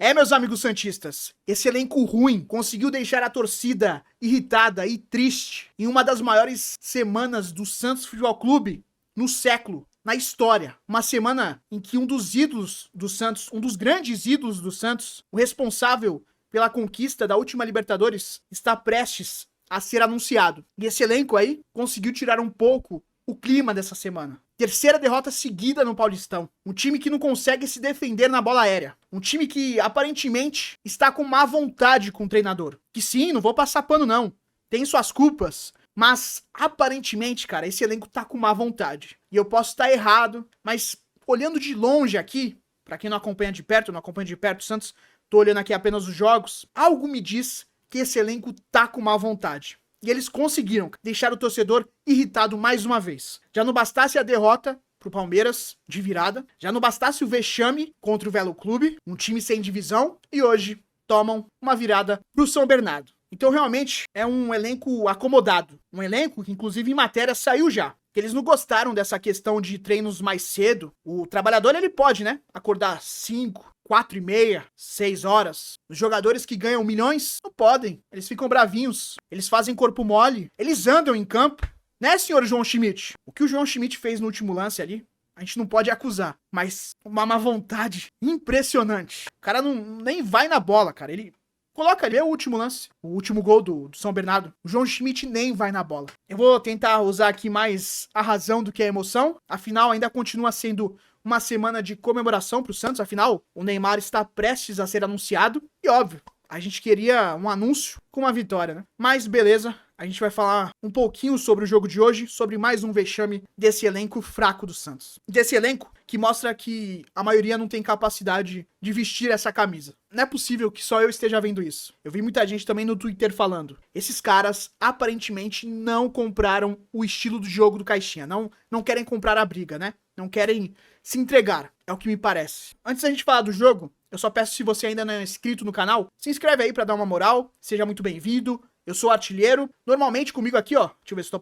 É, meus amigos santistas, esse elenco ruim conseguiu deixar a torcida irritada e triste em uma das maiores semanas do Santos Futebol Clube no século, na história. Uma semana em que um dos ídolos do Santos, um dos grandes ídolos do Santos, o responsável pela conquista da última Libertadores, está prestes a ser anunciado. E esse elenco aí conseguiu tirar um pouco o clima dessa semana. Terceira derrota seguida no Paulistão. Um time que não consegue se defender na bola aérea. Um time que, aparentemente, está com má vontade com o treinador. Que sim, não vou passar pano não. Tem suas culpas. Mas, aparentemente, cara, esse elenco tá com má vontade. E eu posso estar errado, mas olhando de longe aqui, pra quem não acompanha de perto, o Santos, tô olhando aqui apenas os jogos, algo me diz que esse elenco tá com má vontade. E eles conseguiram deixar o torcedor irritado mais uma vez. Já não bastasse a derrota pro Palmeiras de virada, já não bastasse o vexame contra o Velo Clube, um time sem divisão, e hoje tomam uma virada pro São Bernardo. Então realmente é um elenco acomodado, um elenco que inclusive em matéria saiu já. Que eles não gostaram dessa questão de treinos mais cedo. O trabalhador ele pode, né, acordar 5, 4h30, 6 horas. Os jogadores que ganham milhões não podem. Eles ficam bravinhos. Eles fazem corpo mole. Eles andam em campo. Né, senhor João Schmidt? O que o João Schmidt fez no último lance ali, a gente não pode acusar. Mas uma má vontade impressionante. O cara nem vai na bola, cara. Ele coloca ali o último lance, o último gol do São Bernardo. O João Schmidt nem vai na bola. Eu vou tentar usar aqui mais a razão do que a emoção. Afinal, ainda continua sendo uma semana de comemoração pro Santos. Afinal, o Neymar está prestes a ser anunciado. E óbvio, a gente queria um anúncio com uma vitória, né? Mas beleza, a gente vai falar um pouquinho sobre o jogo de hoje, sobre mais um vexame desse elenco fraco do Santos. Desse elenco que mostra que a maioria não tem capacidade de vestir essa camisa. Não é possível que só eu esteja vendo isso. Eu vi muita gente também no Twitter falando. Esses caras aparentemente não compraram o estilo do jogo do Caixinha. Não querem comprar a briga, né? Não querem se entregar. É o que me parece. Antes da gente falar do jogo, eu só peço, se você ainda não é inscrito no canal, se inscreve aí pra dar uma moral. Seja muito bem-vindo. Eu sou artilheiro. Normalmente comigo aqui, ó. Deixa eu ver se tô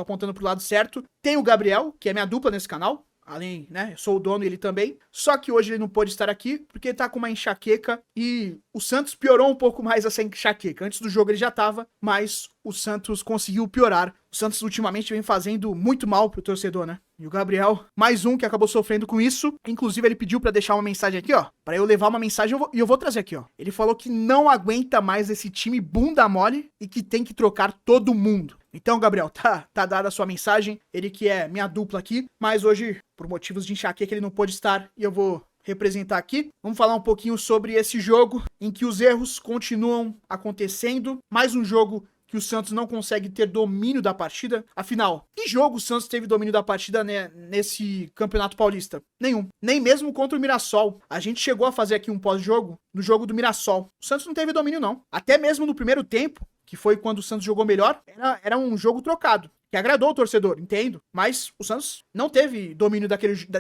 apontando pro lado certo. Tem o Gabriel, que é minha dupla nesse canal. Além, né, eu sou o dono e ele também. Só que hoje ele não pôde estar aqui porque ele tá com uma enxaqueca e o Santos piorou um pouco mais essa enxaqueca. Antes do jogo ele já tava, mas o Santos conseguiu piorar. O Santos ultimamente vem fazendo muito mal pro torcedor, né? E o Gabriel, mais um que acabou sofrendo com isso. Inclusive ele pediu pra deixar uma mensagem aqui, ó. Pra eu levar uma mensagem e eu vou trazer aqui, ó. Ele falou que não aguenta mais esse time bunda mole e que tem que trocar todo mundo. Então, Gabriel, tá dada a sua mensagem. Ele que é minha dupla aqui, mas hoje, por motivos de enxaqueca, ele não pôde estar e eu vou representar aqui. Vamos falar um pouquinho sobre esse jogo em que os erros continuam acontecendo. Mais um jogo que o Santos não consegue ter domínio da partida. Afinal, que jogo o Santos teve domínio da partida, né, nesse Campeonato Paulista? Nenhum. Nem mesmo contra o Mirassol. A gente chegou a fazer aqui um pós-jogo no jogo do Mirassol. O Santos não teve domínio, não. Até mesmo no primeiro tempo, que foi quando o Santos jogou melhor, era um jogo trocado, que agradou o torcedor, entendo. Mas o Santos não teve domínio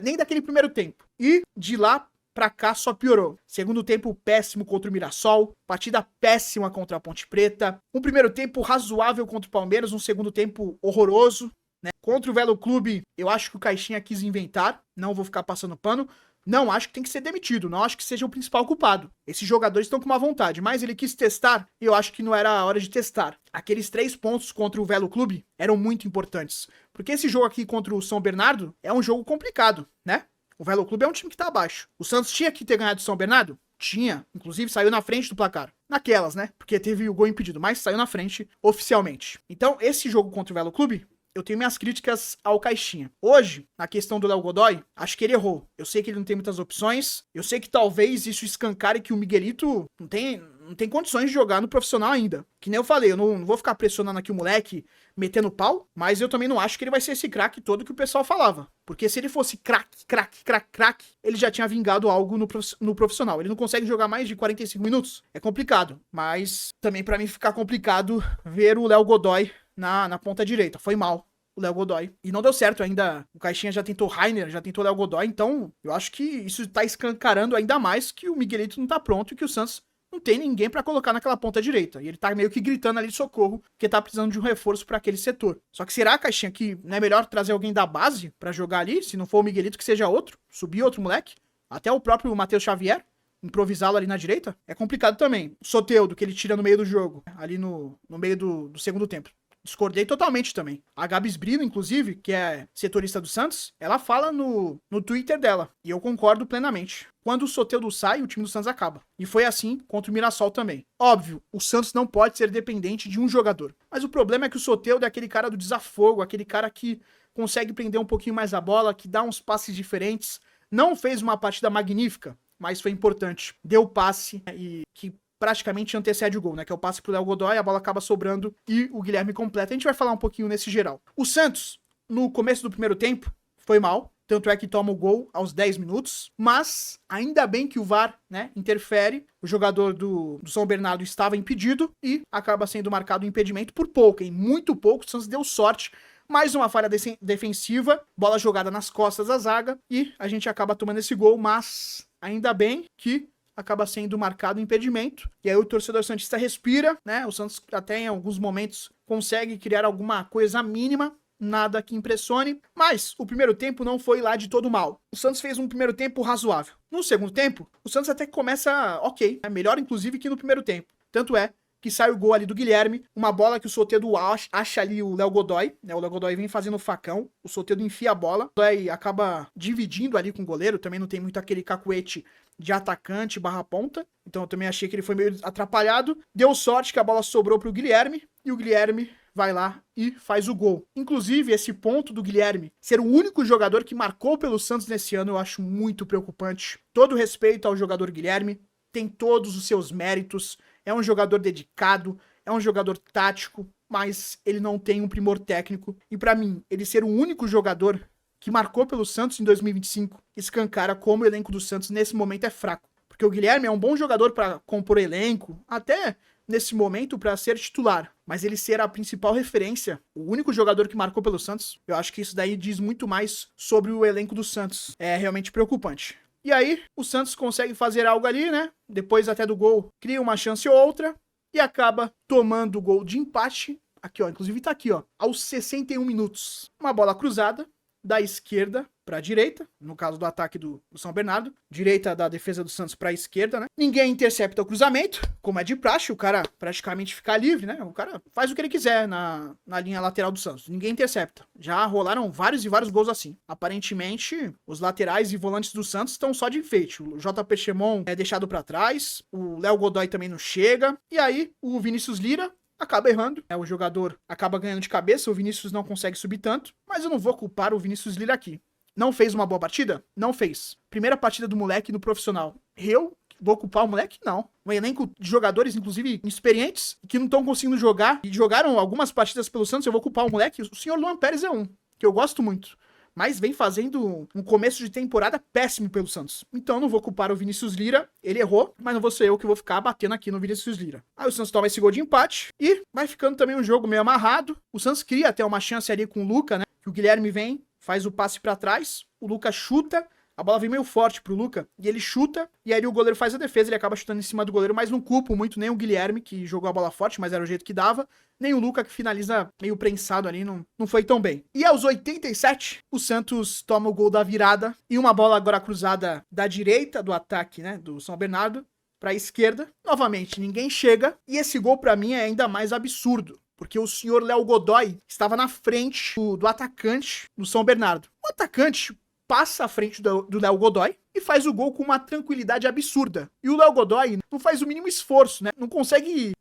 nem daquele primeiro tempo. E de lá pra cá só piorou. Segundo tempo péssimo contra o Mirassol, partida péssima contra a Ponte Preta, um primeiro tempo razoável contra o Palmeiras, um segundo tempo horroroso, né? Contra o Velo Clube, eu acho que o Caixinha quis inventar, não vou ficar passando pano. Não acho que tem que ser demitido, não acho que seja o principal culpado. Esses jogadores estão com má vontade, mas ele quis testar e eu acho que não era a hora de testar. Aqueles 3 pontos contra o Velo Clube eram muito importantes, porque esse jogo aqui contra o São Bernardo é um jogo complicado, né? O Velo Clube é um time que tá abaixo. O Santos tinha que ter ganhado o São Bernardo? Tinha. Inclusive saiu na frente do placar. Naquelas, né? Porque teve o gol impedido, mas saiu na frente oficialmente. Então, esse jogo contra o Velo Clube, eu tenho minhas críticas ao Caixinha. Hoje, na questão do Léo Godoy, acho que ele errou. Eu sei que ele não tem muitas opções. Eu sei que talvez isso escancare que o Miguelito não tem condições de jogar no profissional ainda. Que nem eu falei, eu não vou ficar pressionando aqui o moleque, metendo pau, mas eu também não acho que ele vai ser esse craque todo que o pessoal falava. Porque se ele fosse craque, ele já tinha vingado algo no profissional. Ele não consegue jogar mais de 45 minutos. É complicado. Mas também pra mim fica complicado ver o Léo Godoy na ponta direita. Foi mal o Léo Godoy. E não deu certo ainda. O Caixinha já tentou Rainer, já tentou Léo Godoy. Então, eu acho que isso tá escancarando ainda mais que o Miguelito não tá pronto e que o Santos não tem ninguém pra colocar naquela ponta direita. E ele tá meio que gritando ali de socorro, porque tá precisando de um reforço pra aquele setor. Só que será, Caixinha, que não é melhor trazer alguém da base pra jogar ali? Se não for o Miguelito, que seja outro. Subir outro moleque? Até o próprio Matheus Xavier. improvisá-lo ali na direita, é complicado também. O Soteldo, que ele tira no meio do jogo, ali no meio do segundo tempo. Discordei totalmente também. A Gabs Brino, inclusive, que é setorista do Santos, ela fala no Twitter dela. E eu concordo plenamente. Quando o Soteldo sai, o time do Santos acaba. E foi assim contra o Mirassol também. Óbvio, o Santos não pode ser dependente de um jogador. Mas o problema é que o Soteldo é aquele cara do desafogo, aquele cara que consegue prender um pouquinho mais a bola, que dá uns passes diferentes. Não fez uma partida magnífica, mas foi importante. Deu passe e que praticamente antecede o gol, né? Que é o passe pro Léo Godoy, a bola acaba sobrando e o Guilherme completa. A gente vai falar um pouquinho nesse geral. O Santos, no começo do primeiro tempo, foi mal. Tanto é que toma o gol aos 10 minutos. Mas, ainda bem que o VAR, né, interfere. O jogador do São Bernardo estava impedido e acaba sendo marcado o impedimento por pouco, hein? Muito pouco. O Santos deu sorte. Mais uma falha defensiva. Bola jogada nas costas da zaga. E a gente acaba tomando esse gol. Mas, ainda bem que acaba sendo marcado o impedimento, e aí o torcedor santista respira, né, o Santos até em alguns momentos consegue criar alguma coisa mínima, nada que impressione, mas o primeiro tempo não foi lá de todo mal. O Santos fez um primeiro tempo razoável. No segundo tempo, o Santos até começa ok, né, melhor inclusive que no primeiro tempo. Tanto é que sai o gol ali do Guilherme, uma bola que o Soteldo acha ali o Léo Godoy, né, o Léo Godoy vem fazendo o facão, o Soteldo enfia a bola, o Godoy acaba dividindo ali com o goleiro, também não tem muito aquele cacuete de atacante barra ponta, então eu também achei que ele foi meio atrapalhado, deu sorte que a bola sobrou pro Guilherme, e o Guilherme vai lá e faz o gol. Inclusive, esse ponto do Guilherme ser o único jogador que marcou pelo Santos nesse ano, eu acho muito preocupante. Todo respeito ao jogador Guilherme, tem todos os seus méritos, é um jogador dedicado, é um jogador tático, mas ele não tem um primor técnico, e pra mim, ele ser o único jogador que marcou pelo Santos em 2025, escancara como o elenco do Santos nesse momento é fraco. Porque o Guilherme é um bom jogador para compor elenco, até nesse momento para ser titular. Mas ele ser a principal referência, o único jogador que marcou pelo Santos, eu acho que isso daí diz muito mais sobre o elenco do Santos. É realmente preocupante. E aí, o Santos consegue fazer algo ali, né? Depois até do gol, cria uma chance ou outra e acaba tomando o gol de empate. Aqui, ó, inclusive tá aqui, ó, aos 61 minutos. Uma bola cruzada da esquerda para a direita, no caso do ataque do São Bernardo, direita da defesa do Santos para a esquerda, né? Ninguém intercepta o cruzamento, como é de praxe, o cara praticamente fica livre, né? O cara faz o que ele quiser na linha lateral do Santos, ninguém intercepta. Já rolaram vários e vários gols assim. Aparentemente, os laterais e volantes do Santos estão só de enfeite. O JP Chemon é deixado para trás, o Léo Godoy também não chega, e aí o Vinícius Lira acaba errando, o jogador acaba ganhando de cabeça, o Vinícius não consegue subir tanto, mas eu não vou culpar o Vinícius Lira aqui. Não fez uma boa partida? Não fez. Primeira partida do moleque no profissional. Eu vou culpar o moleque? Não. Um elenco de jogadores, inclusive, inexperientes, que não estão conseguindo jogar, e jogaram algumas partidas pelo Santos, eu vou culpar o moleque? O senhor Luan Pérez é um, que eu gosto muito, mas vem fazendo um começo de temporada péssimo pelo Santos. Então não vou culpar o Vinícius Lira, ele errou, mas não vou ser eu que vou ficar batendo aqui no Vinícius Lira. Aí o Santos toma esse gol de empate e vai ficando também um jogo meio amarrado. O Santos cria até uma chance ali com o Luca, né? Que o Guilherme vem, faz o passe pra trás, o Luca chuta, a bola vem meio forte pro Luca, e ele chuta, e aí o goleiro faz a defesa, ele acaba chutando em cima do goleiro, mas não culpo muito nem o Guilherme, que jogou a bola forte, mas era o jeito que dava, nem o Luca, que finaliza meio prensado ali, não foi tão bem. E aos 87, o Santos toma o gol da virada, e uma bola agora cruzada da direita do ataque, né, do São Bernardo, pra esquerda. Novamente, ninguém chega, e esse gol pra mim é ainda mais absurdo, porque o senhor Léo Godoy estava na frente do atacante do São Bernardo. O atacante passa à frente do Léo Godoy e faz o gol com uma tranquilidade absurda. E o Léo Godoy não faz o mínimo esforço, né? Não consegue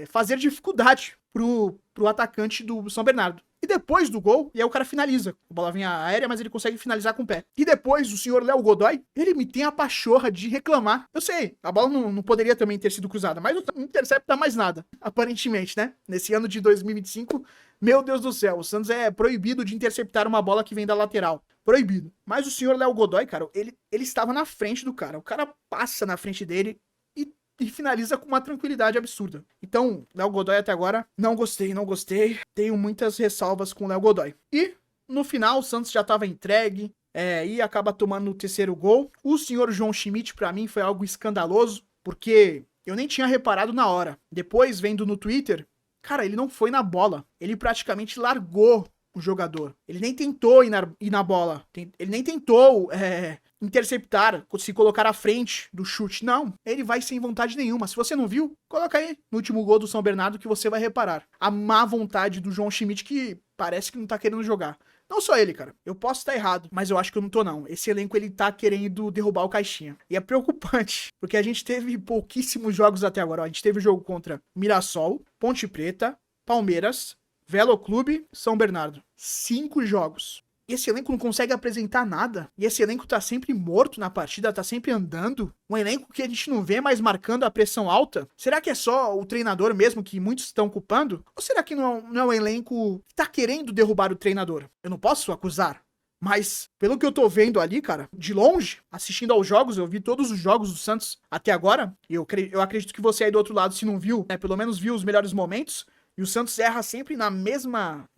fazer dificuldade pro atacante do São Bernardo. E depois do gol, e aí o cara finaliza. A bola vem aérea, mas ele consegue finalizar com o pé. E depois, o senhor Léo Godoy, ele me tem a pachorra de reclamar. Eu sei, a bola não poderia também ter sido cruzada, mas não intercepta mais nada, aparentemente, né? Nesse ano de 2025, meu Deus do céu, o Santos é proibido de interceptar uma bola que vem da lateral. Proibido. Mas o senhor Léo Godoy, cara, ele estava na frente do cara. O cara passa na frente dele e finaliza com uma tranquilidade absurda. Então, Léo Godoy até agora, não gostei. Tenho muitas ressalvas com o Léo Godoy. E, no final, o Santos já estava entregue e acaba tomando o terceiro gol. O senhor João Schmidt, pra mim, foi algo escandaloso, porque eu nem tinha reparado na hora. Depois, vendo no Twitter, cara, ele não foi na bola. Ele praticamente largou o jogador. Ele nem tentou ir na bola. Ele nem tentou interceptar, se colocar à frente do chute. Não, ele vai sem vontade nenhuma. Se você não viu, coloca aí no último gol do São Bernardo que você vai reparar. A má vontade do João Schmidt que parece que não tá querendo jogar. Não só ele, cara. Eu posso estar errado, mas eu acho que eu não tô, não. Esse elenco, ele tá querendo derrubar o Caixinha. E é preocupante, porque a gente teve pouquíssimos jogos até agora. Ó, a gente teve jogo contra Mirassol, Ponte Preta, Palmeiras, Velo Clube, São Bernardo. 5 jogos. E esse elenco não consegue apresentar nada. E esse elenco tá sempre morto na partida, tá sempre andando. Um elenco que a gente não vê mais marcando a pressão alta. Será que é só o treinador mesmo que muitos estão culpando? Ou será que não é um elenco que tá querendo derrubar o treinador? Eu não posso acusar. Mas, pelo que eu tô vendo ali, cara, de longe, assistindo aos jogos, eu vi todos os jogos do Santos até agora. E eu acredito que você aí do outro lado, se não viu, né, pelo menos viu os melhores momentos. E o Santos erra sempre no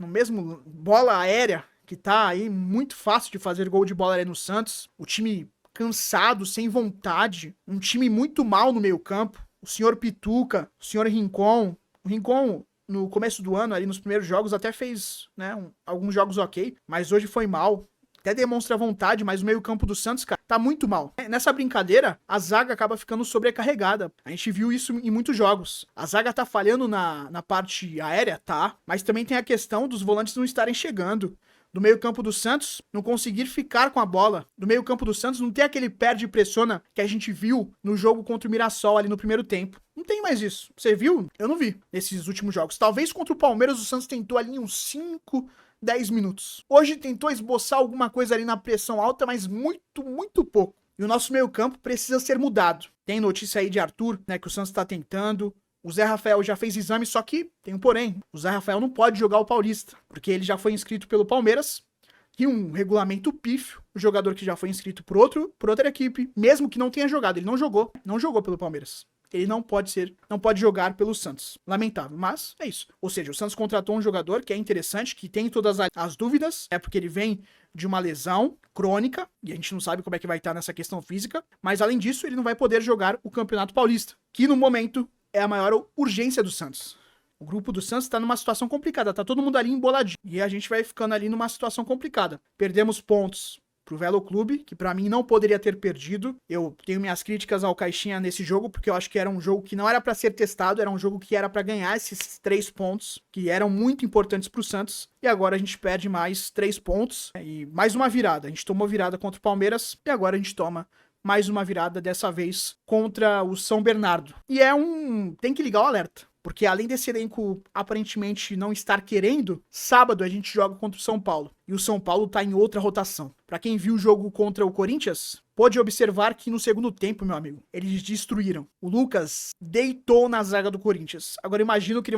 mesmo bola aérea, que tá aí muito fácil de fazer gol de bola aérea no Santos. O time cansado, sem vontade. Um time muito mal no meio campo. O senhor Pituca, o senhor Rincon. O Rincon, no começo do ano, ali nos primeiros jogos, até fez, né, alguns jogos ok. Mas hoje foi mal. Até demonstra vontade, mas o meio campo do Santos, cara, tá muito mal. Nessa brincadeira, a zaga acaba ficando sobrecarregada. A gente viu isso em muitos jogos. A zaga tá falhando na parte aérea, tá? Mas também tem a questão dos volantes não estarem chegando. Do meio campo do Santos, não conseguir ficar com a bola. Do meio campo do Santos, não ter aquele perde e pressiona que a gente viu no jogo contra o Mirassol ali no primeiro tempo. Não tem mais isso. Você viu? Eu não vi nesses últimos jogos. Talvez contra o Palmeiras o Santos tentou ali uns 5, 10 minutos. Hoje tentou esboçar alguma coisa ali na pressão alta, mas muito, muito pouco. E o nosso meio campo precisa ser mudado. Tem notícia aí de Arthur, né, que o Santos tá tentando. O Zé Rafael já fez exame, só que tem um porém. O Zé Rafael não pode jogar o Paulista, porque ele já foi inscrito pelo Palmeiras, e um regulamento pífio, o jogador que já foi inscrito por outra equipe, mesmo que não tenha jogado, ele não jogou pelo Palmeiras. Ele não pode jogar pelo Santos. Lamentável, mas é isso. Ou seja, o Santos contratou um jogador que é interessante, que tem todas as dúvidas, porque ele vem de uma lesão crônica, e a gente não sabe como é que vai estar nessa questão física, mas além disso, ele não vai poder jogar o Campeonato Paulista, que no momento é a maior urgência do Santos. O grupo do Santos tá numa situação complicada, tá todo mundo ali emboladinho, e a gente vai ficando ali numa situação complicada. Perdemos pontos pro Velo Clube, que pra mim não poderia ter perdido. Eu tenho minhas críticas ao Caixinha nesse jogo, porque eu acho que era um jogo que não era pra ser testado, era um jogo que era pra ganhar esses 3 pontos, que eram muito importantes pro Santos, e agora a gente perde mais 3 pontos, e mais uma virada. A gente tomou virada contra o Palmeiras, e agora a gente toma mais uma virada, dessa vez contra o São Bernardo. E tem que ligar o alerta. Porque além desse elenco aparentemente não estar querendo, sábado a gente joga contra o São Paulo. E o São Paulo tá em outra rotação. Pra quem viu o jogo contra o Corinthians, pôde observar que no segundo tempo, meu amigo, eles destruíram. O Lucas deitou na zaga do Corinthians. Agora imagina o que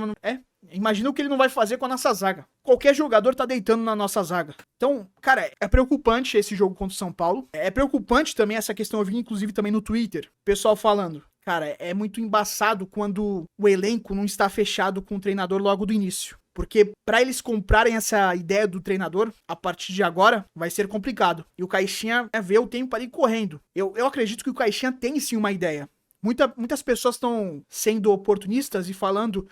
ele não vai fazer com a nossa zaga. Qualquer jogador tá deitando na nossa zaga. Então, cara, é preocupante esse jogo contra o São Paulo. É preocupante também essa questão, eu vi inclusive também no Twitter, pessoal falando. Cara, é muito embaçado quando o elenco não está fechado com o treinador logo do início. Porque pra eles comprarem essa ideia do treinador, a partir de agora, vai ser complicado. E o Caixinha vê o tempo ali correndo. Eu acredito que o Caixinha tem sim uma ideia. Muitas pessoas estão sendo oportunistas e falando: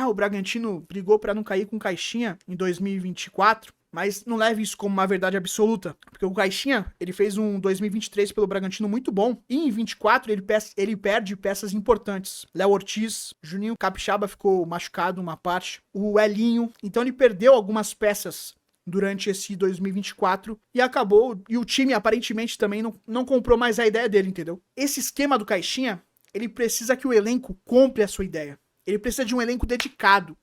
o Bragantino brigou pra não cair com o Caixinha em 2024. Mas não leve isso como uma verdade absoluta, porque o Caixinha, ele fez um 2023 pelo Bragantino muito bom, e em 24 ele perde peças importantes. Léo Ortiz, Juninho Capixaba ficou machucado uma parte, o Elinho, então ele perdeu algumas peças durante esse 2024 e acabou, e o time aparentemente também não comprou mais a ideia dele, entendeu? Esse esquema do Caixinha, ele precisa que o elenco compre a sua ideia. Ele precisa de um elenco dedicado.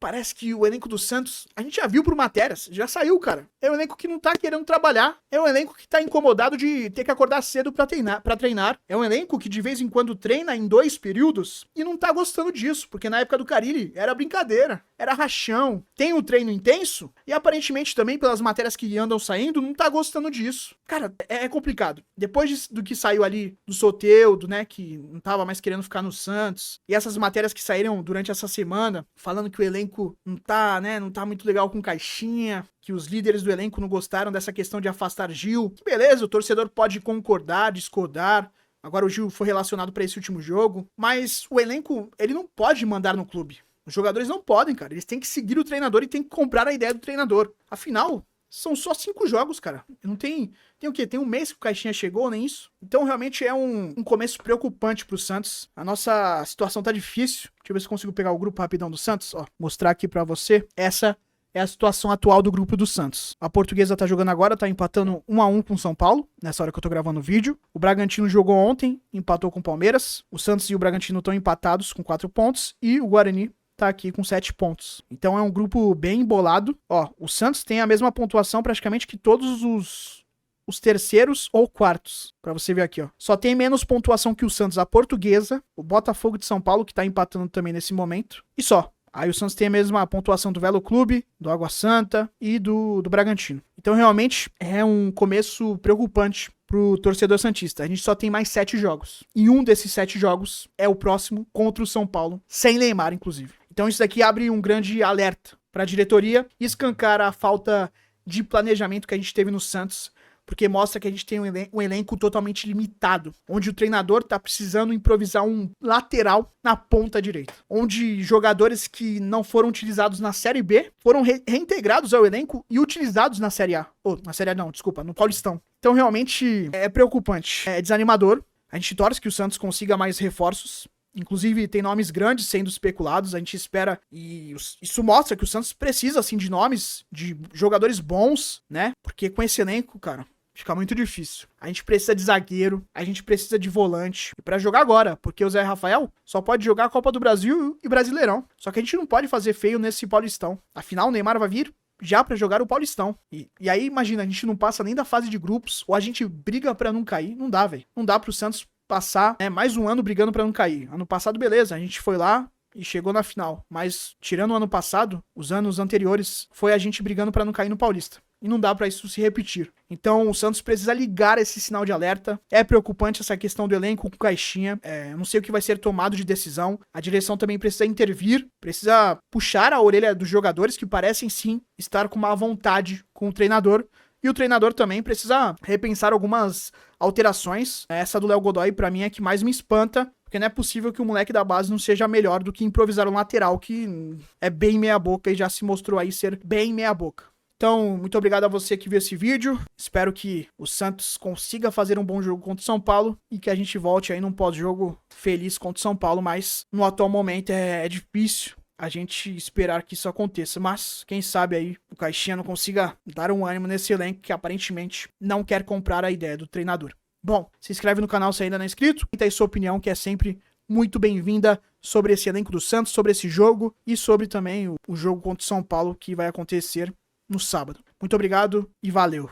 Parece que o elenco do Santos, a gente já viu por matérias, já saiu, cara. É um elenco que não tá querendo trabalhar, é um elenco que tá incomodado de ter que acordar cedo pra treinar. É um elenco que de vez em quando treina em 2 períodos e não tá gostando disso, porque na época do Carille era brincadeira, era rachão. Tem o treino intenso e aparentemente também pelas matérias que andam saindo, não tá gostando disso. Cara, é complicado. Depois do que saiu ali do Soteldo, né, que não tava mais querendo ficar no Santos, e essas matérias que saíram durante essa semana, falando que o elenco não tá muito legal com Caixinha, que os líderes do elenco não gostaram dessa questão de afastar Gil. Que beleza, o torcedor pode concordar, discordar. Agora o Gil foi relacionado pra esse último jogo, mas o elenco, ele não pode mandar no clube. Os jogadores não podem, cara. Eles têm que seguir o treinador e têm que comprar a ideia do treinador. Afinal, São só 5 jogos, cara. Não tem o quê? Tem um mês que o Caixinha chegou, nem isso. Então, realmente é um começo preocupante pro Santos. A nossa situação tá difícil. Deixa eu ver se eu consigo pegar o grupo rapidão do Santos. Ó, mostrar aqui pra você. Essa é a situação atual do grupo do Santos. A Portuguesa tá jogando agora, tá empatando 1-1 com o São Paulo, nessa hora que eu tô gravando o vídeo. O Bragantino jogou ontem, empatou com o Palmeiras. O Santos e o Bragantino estão empatados com 4 pontos. E o Guarani tá aqui com 7 pontos. Então é um grupo bem embolado. Ó, o Santos tem a mesma pontuação praticamente que todos os terceiros ou quartos. Pra você ver aqui, ó. Só tem menos pontuação que o Santos, a Portuguesa, o Botafogo de São Paulo, que tá empatando também nesse momento. E só. Aí o Santos tem a mesma pontuação do Velo Clube, do Água Santa e do Bragantino. Então realmente é um começo preocupante pro torcedor santista. A gente só tem mais 7 jogos. E um desses 7 jogos é o próximo contra o São Paulo, sem Neymar, inclusive. Então isso daqui abre um grande alerta para a diretoria e escancara a falta de planejamento que a gente teve no Santos, porque mostra que a gente tem um elenco totalmente limitado, onde o treinador tá precisando improvisar um lateral na ponta direita, onde jogadores que não foram utilizados na Série B foram reintegrados ao elenco e utilizados na Série A. Ou, na Série A não, desculpa, no Paulistão. Então realmente é preocupante, é desanimador. A gente torce que o Santos consiga mais reforços. Inclusive, tem nomes grandes sendo especulados, a gente espera, e isso mostra que o Santos precisa, assim, de nomes, de jogadores bons, né? Porque com esse elenco, cara, fica muito difícil. A gente precisa de zagueiro, a gente precisa de volante, e pra jogar agora, porque o Zé Rafael só pode jogar a Copa do Brasil e Brasileirão. Só que a gente não pode fazer feio nesse Paulistão. Afinal, o Neymar vai vir já pra jogar o Paulistão. E aí, imagina, a gente não passa nem da fase de grupos, ou a gente briga pra não cair. Não dá, velho. Não dá pro Santos passar mais um ano brigando pra não cair. Ano passado, beleza, a gente foi lá e chegou na final. Mas, tirando o ano passado, os anos anteriores, foi a gente brigando pra não cair no Paulista. E não dá pra isso se repetir. Então, o Santos precisa ligar esse sinal de alerta. É preocupante essa questão do elenco com Caixinha. Não sei o que vai ser tomado de decisão. A direção também precisa intervir, precisa puxar a orelha dos jogadores que parecem sim estar com má vontade com o treinador. E o treinador também precisa repensar algumas alterações. Essa do Léo Godoy, pra mim, é que mais me espanta. Porque não é possível que o moleque da base não seja melhor do que improvisar um lateral, que é bem meia boca e já se mostrou aí ser bem meia boca. Então, muito obrigado a você que viu esse vídeo. Espero que o Santos consiga fazer um bom jogo contra o São Paulo e que a gente volte aí num pós-jogo feliz contra o São Paulo. Mas no atual momento é difícil a gente esperar que isso aconteça, mas quem sabe aí o Caixinha não consiga dar um ânimo nesse elenco que aparentemente não quer comprar a ideia do treinador. Bom, se inscreve no canal se ainda não é inscrito, e aí sua opinião, que é sempre muito bem-vinda sobre esse elenco do Santos, sobre esse jogo e sobre também o jogo contra o São Paulo que vai acontecer no sábado. Muito obrigado e valeu!